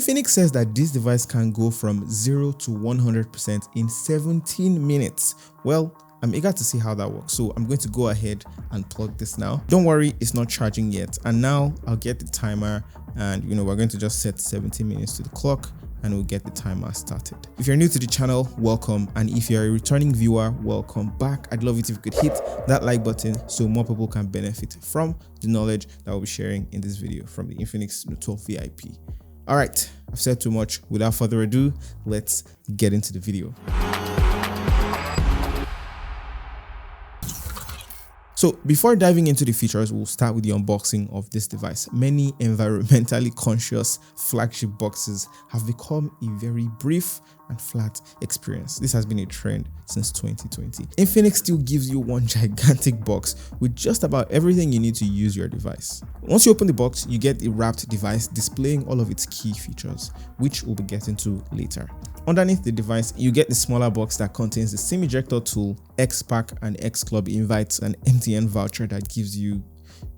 Infinix says that this device can go from 0 to 100% in 17 minutes. Well, I'm eager to see how that works, so I'm going to go ahead and plug this now. Don't worry, it's not charging yet. And now I'll get the timer, and we're going to just set 17 minutes to the clock and we'll get the timer started. If you're new to the channel, welcome, and if you're a returning viewer, welcome back. I'd love it if you could hit that like button so more people can benefit from the knowledge that we'll be sharing in this video from the Infinix Note 12 VIP. All right, I've said too much. Without further ado, let's get into the video. So before diving into the features, we'll start with the unboxing of this device. Many environmentally conscious flagship boxes have become a very brief and flat experience. This has been a trend since 2020. Infinix still gives you one gigantic box with just about everything you need to use your device. Once you open the box, you get a wrapped device displaying all of its key features, which we'll be getting to later. Underneath the device, you get the smaller box that contains the SIM ejector tool, X-Pack and X-Club invites, an MTN voucher that gives you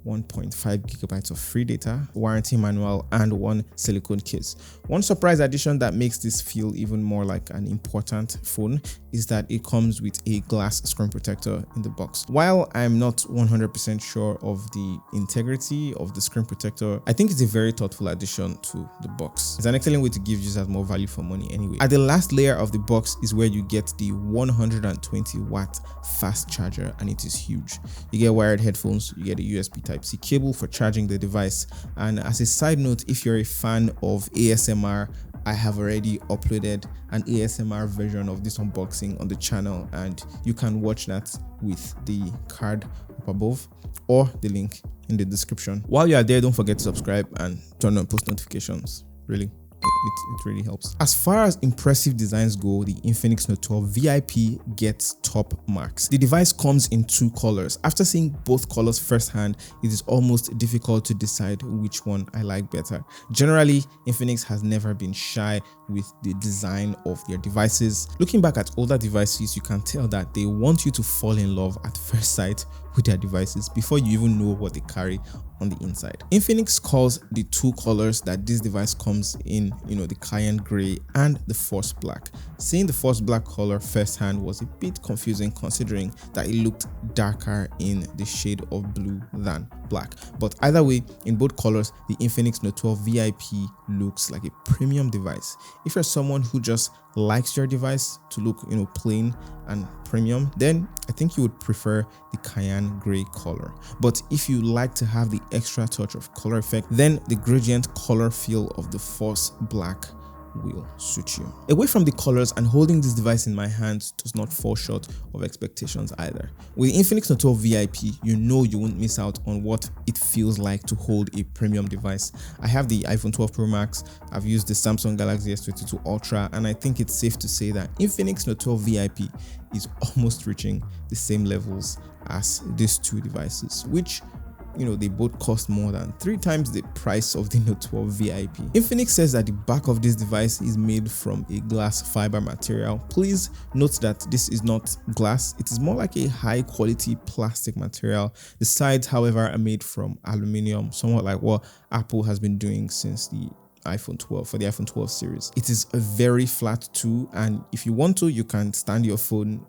1.5 gigabytes of free data, warranty manual, and one silicone case. One surprise addition that makes this feel even more like an important phone is that it comes with a glass screen protector in the box. While I'm not 100% sure of the integrity of the screen protector, I think it's a very thoughtful addition to the box. It's an excellent way to give users more value for money anyway. At the last layer of the box is where you get the 120-watt fast charger, and it is huge. You get wired headphones, you get a USB Type-C cable for charging the device, and as a side note, if you're a fan of ASMR, I have already uploaded an ASMR version of this unboxing on the channel, and you can watch that with the card up above or the link in the description. While you are there, don't forget to subscribe and turn on post notifications. Really, it really helps. As far as impressive designs go, the Infinix Note 12 VIP gets top marks. The device comes in two colors. After seeing both colors firsthand, it is almost difficult to decide which one I like better. Generally, Infinix has never been shy with the design of their devices. Looking back at older devices, you can tell that they want you to fall in love at first sight with their devices before you even know what they carry on the inside. Infinix calls the two colors that this device comes in, the cayenne gray and the forest black. Seeing the forest black color firsthand was a bit confusing considering that it looked darker in the shade of blue than black. But either way, in both colors, the Infinix Note 12 VIP looks like a premium device. If you're someone who just likes your device to look, plain and premium, then I think you would prefer the cayenne gray color. But if you like to have the extra touch of color effect, then the gradient color feel of the forest black will suit you. Away from the colors, and holding this device in my hands does not fall short of expectations either. With the Infinix Note 12 VIP, you won't miss out on what it feels like to hold a premium device. I have the iPhone 12 Pro Max, I've used the Samsung Galaxy S22 Ultra, and I think it's safe to say that Infinix Note 12 VIP is almost reaching the same levels as these two devices, which they both cost more than 3 times the price of the Note 12 VIP. Infinix says that the back of this device is made from a glass fiber material. Please note that this is not glass, it is more like a high quality plastic material. The sides, however, are made from aluminum, somewhat like what Apple has been doing since the iPhone 12 for the iPhone 12 series. It is a very flat tool, and if you want to, you can stand your phone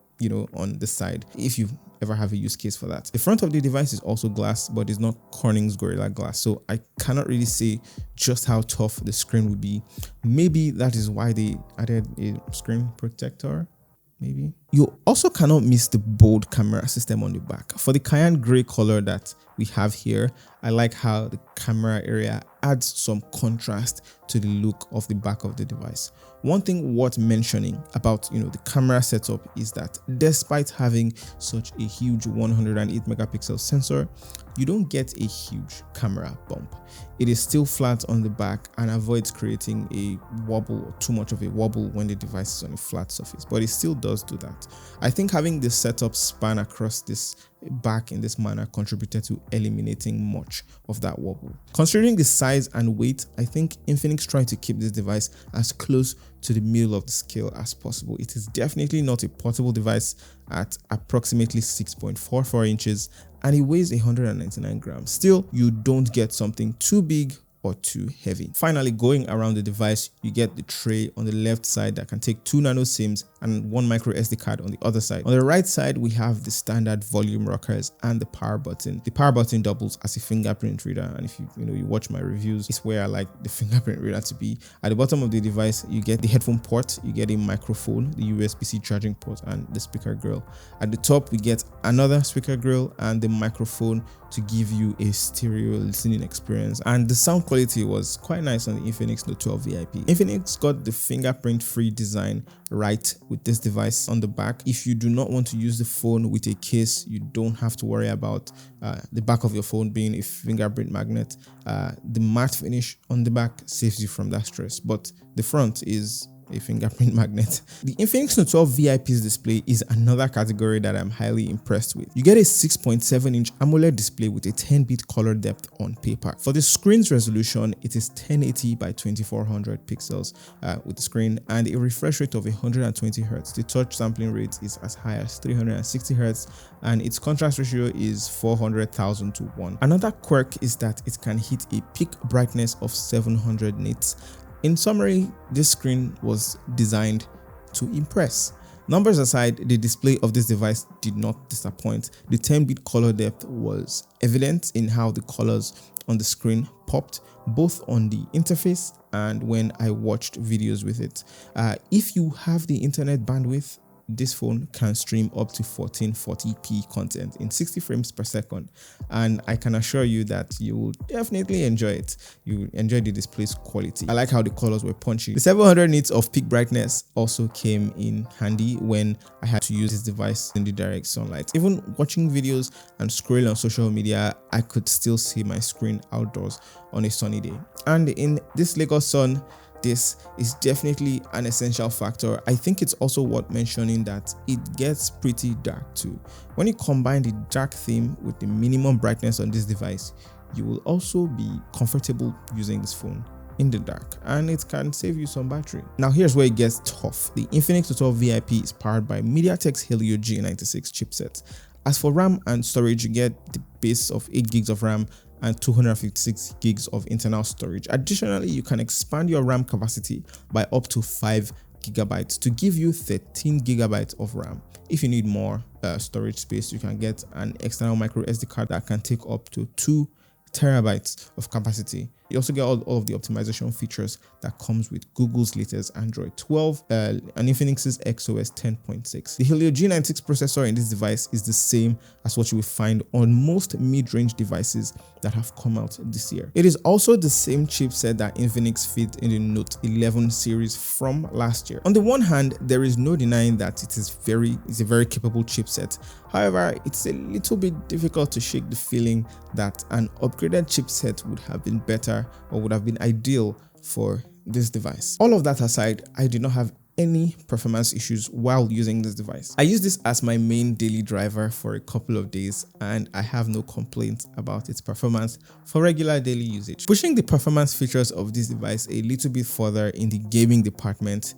on the side if you ever have a use case for that. The front of the device is also glass, but it's not Corning's Gorilla Glass, so I cannot really say just how tough the screen would be. Maybe that is why they added a screen protector. Maybe. You also cannot miss the bold camera system on the back. For the cayenne gray color that we have here, I like how the camera area adds some contrast to the look of the back of the device. One thing worth mentioning about the camera setup is that despite having such a huge 108 megapixel sensor, you don't get a huge camera bump. It is still flat on the back and avoids creating a wobble or too much of a wobble when the device is on a flat surface, but it still does do that. I think having this setup span across this back in this manner contributed to eliminating much of that wobble. Considering the size and weight, I think Infinix tried to keep this device as close to the middle of the scale as possible. It is definitely not a portable device at approximately 6.44 inches and it weighs 199 grams. Still, you don't get something too big or too heavy. Finally, going around the device, you get the tray on the left side that can take 2 nano SIMs and 1 micro SD card on the other side. On the right side, we have the standard volume rockers and the power button. The power button doubles as a fingerprint reader, and if you watch my reviews, it's where I like the fingerprint reader to be. At the bottom of the device, you get the headphone port, you get a microphone, the USB-C charging port, and the speaker grill. At the top, we get another speaker grill and the microphone to give you a stereo listening experience, and the sound quality was quite nice on the Infinix Note 12 VIP. Infinix got the fingerprint free design right with this device on the back. If you do not want to use the phone with a case, you don't have to worry about the back of your phone being a fingerprint magnet. The matte finish on the back saves you from that stress, but the front is a fingerprint magnet. The Infinix Note 12 VIP's display is another category that I'm highly impressed with. You get a 6.7-inch AMOLED display with a 10-bit color depth on paper. For the screen's resolution, it is 1080 by 2400 pixels with the screen and a refresh rate of 120 Hz. The touch sampling rate is as high as 360 Hz and its contrast ratio is 400,000 to 1. Another quirk is that it can hit a peak brightness of 700 nits. In summary, this screen was designed to impress. Numbers aside, the display of this device did not disappoint. The 10-bit color depth was evident in how the colors on the screen popped, both on the interface and when I watched videos with it. If you have the internet bandwidth, this phone can stream up to 1440p content in 60 frames per second, and I can assure you that you will definitely enjoy it. You enjoy the display's quality. I like how the colors were punchy. The 700 nits of peak brightness also came in handy when I had to use this device in the direct sunlight. Even watching videos and scrolling on social media, I could still see my screen outdoors on a sunny day. And in this Lagos sun, this is definitely an essential factor. I think it's also worth mentioning that it gets pretty dark too. When you combine the dark theme with the minimum brightness on this device, you will also be comfortable using this phone in the dark, and it can save you some battery. Now here's where it gets tough. The Infinix Note 12 VIP is powered by MediaTek's Helio G96 chipset. As for RAM and storage, you get the base of 8 gigs of RAM and 256 gigs of internal storage. Additionally, you can expand your RAM capacity by up to 5 gigabytes to give you 13 gigabytes of RAM. If you need more storage space, you can get an external micro SD card that can take up to 2 terabytes of capacity. You also get all of the optimization features that comes with Google's latest Android 12 and Infinix's XOS 10.6. The Helio G96 processor in this device is the same as what you will find on most mid-range devices that have come out this year. It is also the same chipset that Infinix fit in the Note 11 series from last year. On the one hand, there is no denying that it's a very capable chipset. However, it's a little bit difficult to shake the feeling that an upgraded chipset would have been better or would have been ideal for this device. All of that aside, I did not have any performance issues while using this device. I use this as my main daily driver for a couple of days and I have no complaints about its performance for regular daily usage. Pushing the performance features of this device a little bit further in the gaming department,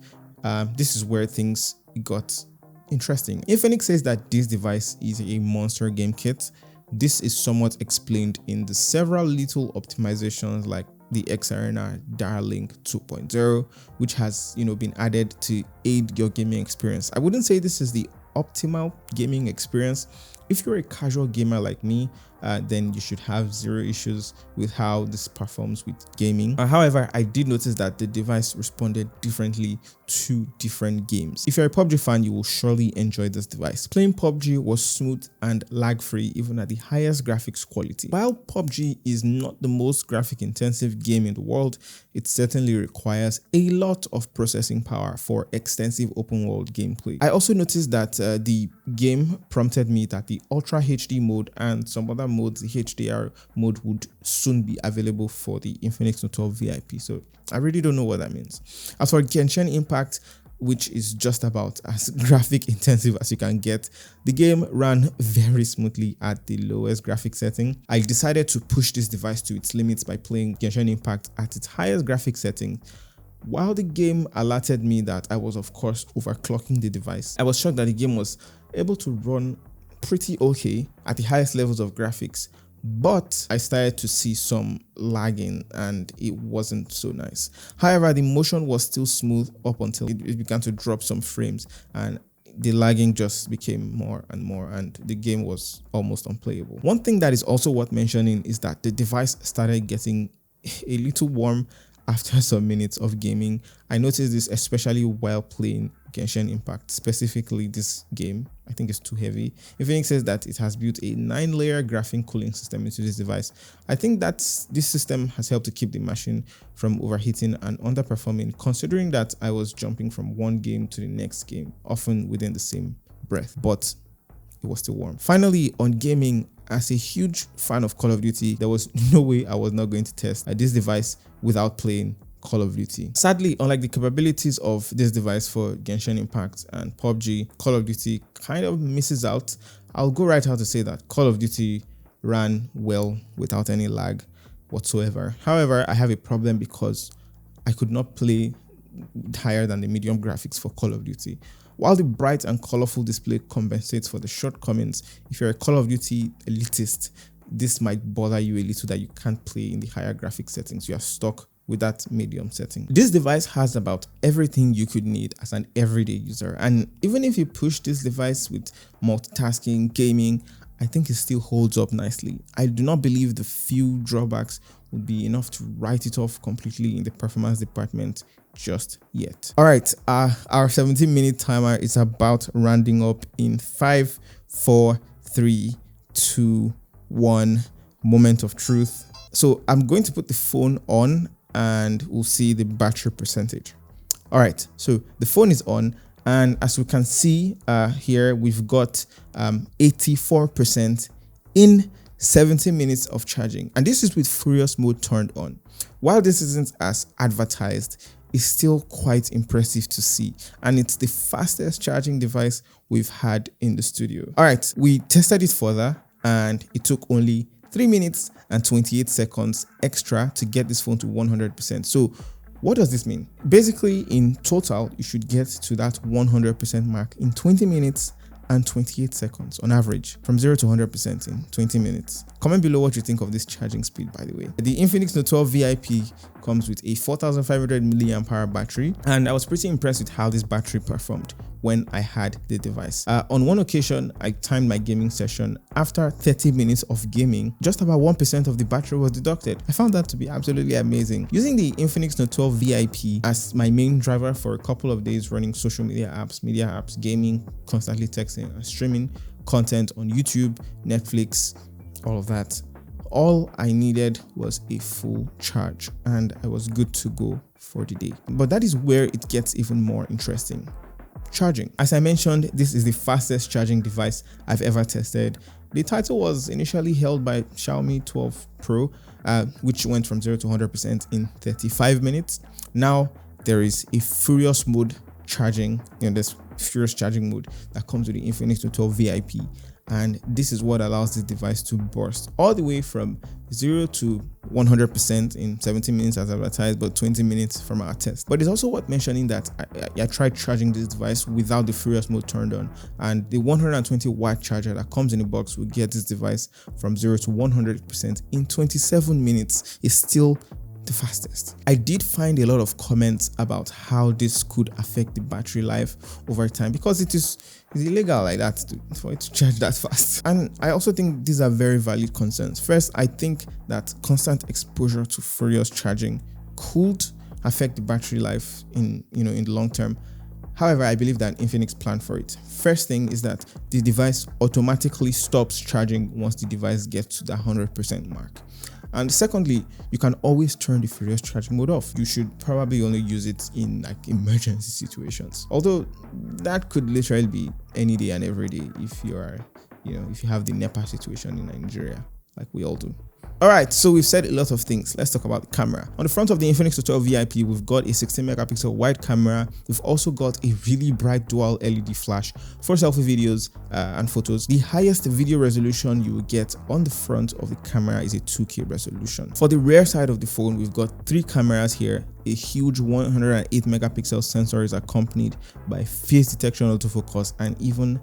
this is where things got interesting. Infinix says that this device is a monster game kit. This is somewhat explained in the several little optimizations like the X-Arena Dial-Link 2.0, which has been added to aid your gaming experience. I wouldn't say this is the optimal gaming experience. If you're a casual gamer like me, then you should have zero issues with how this performs with gaming. However, I did notice that the device responded differently to different games. If you're a PUBG fan, you will surely enjoy this device. Playing PUBG was smooth and lag-free even at the highest graphics quality. While PUBG is not the most graphic intensive game in the world, it certainly requires a lot of processing power for extensive open world gameplay. I also noticed that the game prompted me that the Ultra HD mode and some other modes, the HDR mode, would soon be available for the Infinix Note 12 VIP. So I really don't know what that means. As for Genshin Impact, which is just about as graphic intensive as you can get, the game ran very smoothly at the lowest graphic setting. I decided to push this device to its limits by playing Genshin Impact at its highest graphic setting. While the game alerted me that I was of course overclocking the device, I was shocked that the game was able to run pretty okay at the highest levels of graphics but I started to see some lagging and it wasn't so nice. However, the motion was still smooth up until it began to drop some frames, and the lagging just became more and more, and the game was almost unplayable. One thing that is also worth mentioning is that the device started getting a little warm after some minutes of gaming. I noticed this especially while playing Genshin Impact, specifically this game. I think it's too heavy. Infinix says that it has built a 9-layer graphene cooling system into this device. I think that this system has helped to keep the machine from overheating and underperforming, considering that I was jumping from one game to the next game, often within the same breath, but it was still warm. Finally, on gaming, as a huge fan of Call of Duty, there was no way I was not going to test this device without playing Call of Duty. Sadly, unlike the capabilities of this device for Genshin Impact and PUBG, Call of Duty kind of misses out. I'll go right out to say that Call of Duty ran well without any lag whatsoever. However, I have a problem because I could not play higher than the medium graphics for Call of Duty. While the bright and colorful display compensates for the shortcomings, if you're a Call of Duty elitist, this might bother you a little that you can't play in the higher graphic settings. You are stuck with that medium setting. This device has about everything you could need as an everyday user, and even if you push this device with multitasking, gaming, I think it still holds up nicely. I do not believe the few drawbacks would be enough to write it off completely in the performance department just yet. All right, our 17-minute timer is about rounding up in 5, 4, 3, 2, 1. Moment of truth. So I'm going to put the phone on and we'll see the battery percentage. All right, so the phone is on, and as we can see here, we've got 84% in 70 minutes of charging, and this is with Furious mode turned on. While this isn't as advertised, it's still quite impressive to see, and it's the fastest charging device we've had in the studio. All right, we tested it further, and it took only 3 minutes and 28 seconds extra to get this phone to 100%. So what does this mean? Basically, in total, you should get to that 100% mark in 20 minutes and 28 seconds on average, from 0 to 100% in 20 minutes. Comment below what you think of this charging speed, by the way. The Infinix Note 12 VIP comes with a 4500 mAh battery, and I was pretty impressed with how this battery performed when I had the device. On one occasion, I timed my gaming session. After 30 minutes of gaming, just about 1% of the battery was deducted. I found that to be absolutely amazing. Using the Infinix Note 12 VIP as my main driver for a couple of days, running social media apps, gaming, constantly texting and streaming content on YouTube, Netflix, all of that. All I needed was a full charge and I was good to go for the day. But that is where it gets even more interesting. Charging. As I mentioned, this is the fastest charging device I've ever tested. The title was initially held by Xiaomi 12 Pro, which went from 0 to 100% in 35 minutes. Now there is a Furious mode charging, this Furious charging mode that comes with the Infinix Note 12 VIP, and this is what allows this device to burst all the way from 0 to 100% in 17 minutes as advertised, but 20 minutes from our test. But it's also worth mentioning that I tried charging this device without the Furious mode turned on, and the 120 watt charger that comes in the box will get this device from 0 to 100% in 27 minutes. Is still the fastest. I did find a lot of comments about how this could affect the battery life over time, because it's illegal like that for it to charge that fast. And I also think these are very valid concerns. First, I think that constant exposure to Furious charging could affect the battery life in the long term. However, I believe that Infinix planned for it. First thing is that the device automatically stops charging once the device gets to the 100% mark. And secondly, you can always turn the Furious charging mode off. You should probably only use it in like emergency situations. Although that could literally be any day and every day if you are, if you have the NEPA situation in Nigeria, like we all do. All right, so we've said a lot of things. Let's talk about the camera. On the front of the Infinix Note 12 VIP, we've got a 16 megapixel wide camera. We've also got a really bright dual LED flash for selfie videos and photos. The highest video resolution you will get on the front of the camera is a 2K resolution. For the rear side of the phone, we've got 3 cameras here. A huge 108 megapixel sensor is accompanied by face detection autofocus and even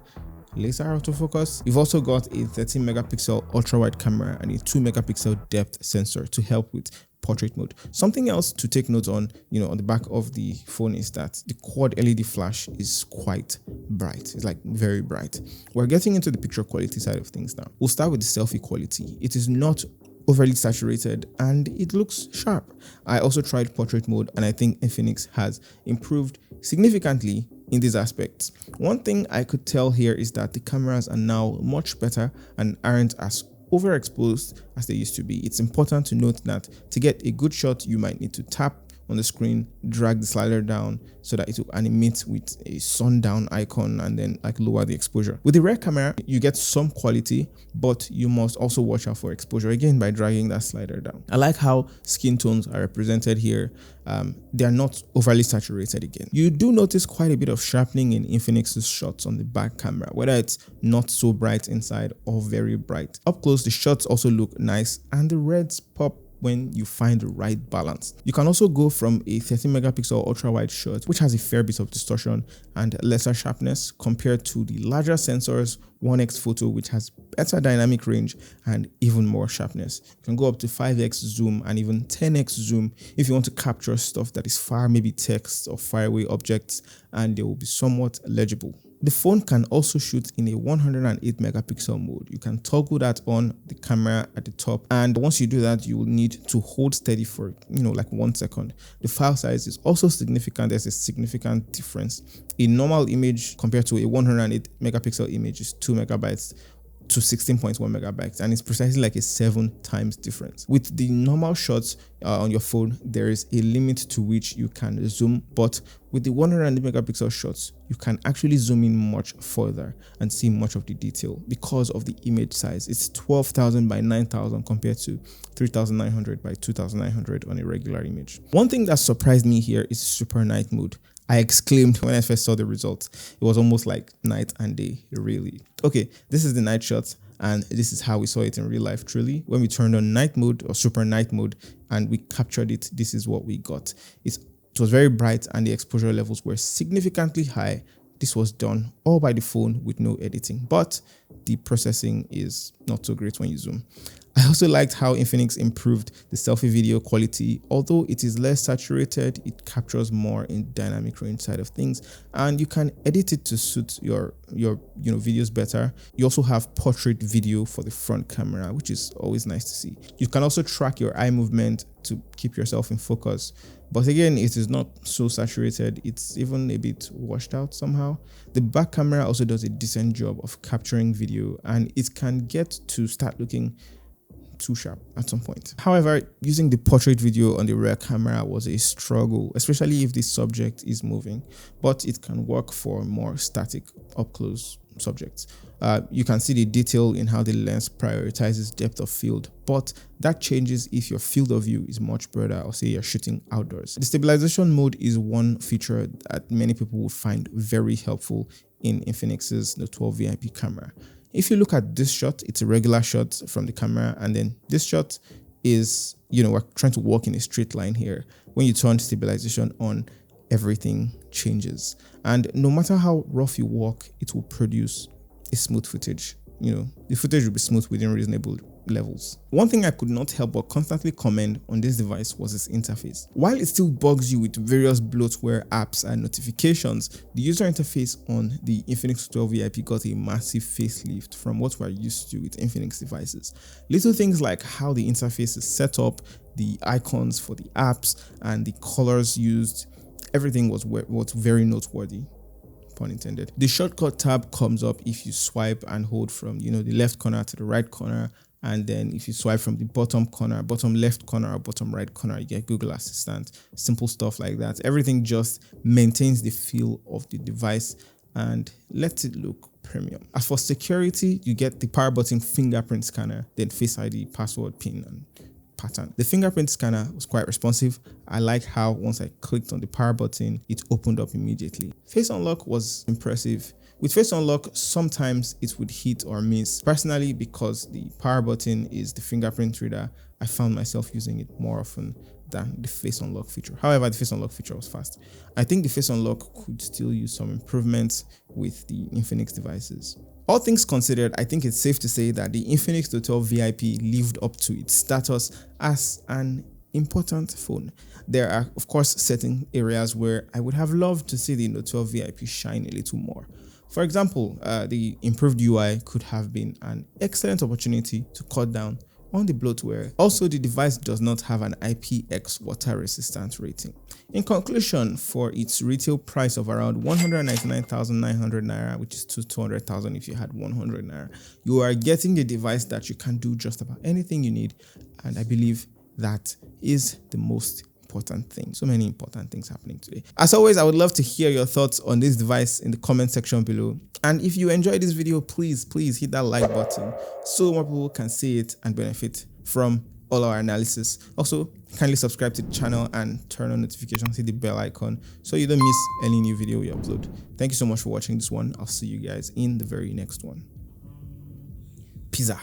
laser autofocus. You've also got a 13 megapixel ultra wide camera and a 2 megapixel depth sensor to help with portrait mode. Something else to take note on, on the back of the phone is that the quad LED flash is quite bright. It's like very bright. We're getting into the picture quality side of things now. We'll start with the selfie quality. It is not overly saturated and it looks sharp. I also tried portrait mode and I think Infinix has improved significantly in these aspects. One thing I could tell here is that the cameras are now much better and aren't as overexposed as they used to be. It's important to note that to get a good shot, you might need to tap on the screen, drag the slider down so that it will animate with a sundown icon and then lower the exposure. With the rear camera, you get some quality, but you must also watch out for exposure again by dragging that slider down. I like how skin tones are represented here. They are not overly saturated again. You do notice quite a bit of sharpening in Infinix's shots on the back camera, whether it's not so bright inside or very bright. Up close, the shots also look nice and the reds pop when you find the right balance. You can also go from a 13 megapixel ultra wide shot, which has a fair bit of distortion and lesser sharpness, compared to the larger sensors 1x photo, which has better dynamic range and even more sharpness. You can go up to 5x zoom and even 10x zoom if you want to capture stuff that is far, maybe text or faraway objects, and they will be somewhat legible. The phone can also shoot in a 108 megapixel mode. You can toggle that on the camera at the top, and once you do that, you will need to hold steady for like 1 second. The file size is also significant. There's a significant difference. A normal image compared to a 108 megapixel image is 2 megabytes to 16.1 megabytes, and it's precisely like a 7 times difference. With the normal shots on your phone, there is a limit to which you can zoom, but with the 108 megapixel shots, you can actually zoom in much further and see much of the detail because of the image size. It's 12,000 by 9,000 compared to 3,900 by 2,900 on a regular image. One thing that surprised me here is super night mode. I exclaimed when I first saw the results. It was almost like night and day, really. Okay, this is the night shot, and this is how we saw it in real life, truly. When we turned on night mode or super night mode and we captured it, this is what we got. It was very bright and the exposure levels were significantly high. This was done all by the phone with no editing, but the processing is not so great when you zoom. I also liked how Infinix improved the selfie video quality. Although it is less saturated, it captures more in dynamic range side of things, and you can edit it to suit your videos better. You also have portrait video for the front camera, which is always nice to see. You can also track your eye movement to keep yourself in focus. But again, it is not so saturated. It's even a bit washed out somehow. The back camera also does a decent job of capturing video, and it can get to start looking too sharp at some point. However, using the portrait video on the rear camera was a struggle, especially if the subject is moving, but it can work for more static up-close subjects. You can see the detail in how the lens prioritizes depth of field, but that changes if your field of view is much broader, or say you're shooting outdoors. The stabilization mode is one feature that many people will find very helpful in Infinix's Note 12 VIP camera. If you look at this shot, it's a regular shot from the camera, and then this shot is, we're trying to walk in a straight line here. When you turn stabilization on, everything changes. And no matter how rough you walk, it will produce a smooth footage. The footage will be smooth within reasonable levels. One thing I could not help but constantly comment on this device was its interface. While it still bugs you with various bloatware apps and notifications, the user interface on the Infinix 12 VIP got a massive facelift from what we're used to with Infinix devices. Little things like how the interface is set up, the icons for the apps, and the colors used, everything was very noteworthy. Pun intended. The shortcut tab comes up if you swipe and hold from the left corner to the right corner, and then if you swipe from the bottom corner, bottom left corner, or bottom right corner, you get Google Assistant. Simple stuff like that. Everything just maintains the feel of the device and lets it look premium. As for security, you get the power button fingerprint scanner, then Face ID, password, PIN, and pattern. The fingerprint scanner was quite responsive. I like how once I clicked on the power button, it opened up immediately. Face unlock was impressive. With face unlock, sometimes it would hit or miss. Personally, because the power button is the fingerprint reader, I found myself using it more often than the face unlock feature. However, the face unlock feature was fast. I think the face unlock could still use some improvements with the Infinix devices. All things considered, I think it's safe to say that the Infinix Note 12 VIP lived up to its status as an important phone. There are, of course, certain areas where I would have loved to see the Note 12 VIP shine a little more. For example, the improved UI could have been an excellent opportunity to cut down on the bloatware. Also, the device does not have an IPX water resistant rating. In conclusion, for its retail price of around 199,900 naira, which is 200,000 if you had 100 naira, you are getting a device that you can do just about anything you need, and I believe that is the most important thing. So many important things happening today. As always, I would love to hear your thoughts on this device in the comment section below. And if you enjoyed this video, please hit that like button so more people can see it and benefit from all our analysis. Also, kindly subscribe to the channel and turn on notifications, hit the bell icon so you don't miss any new video we upload. Thank you so much for watching this one. I'll see you guys in the very next one. Peace out.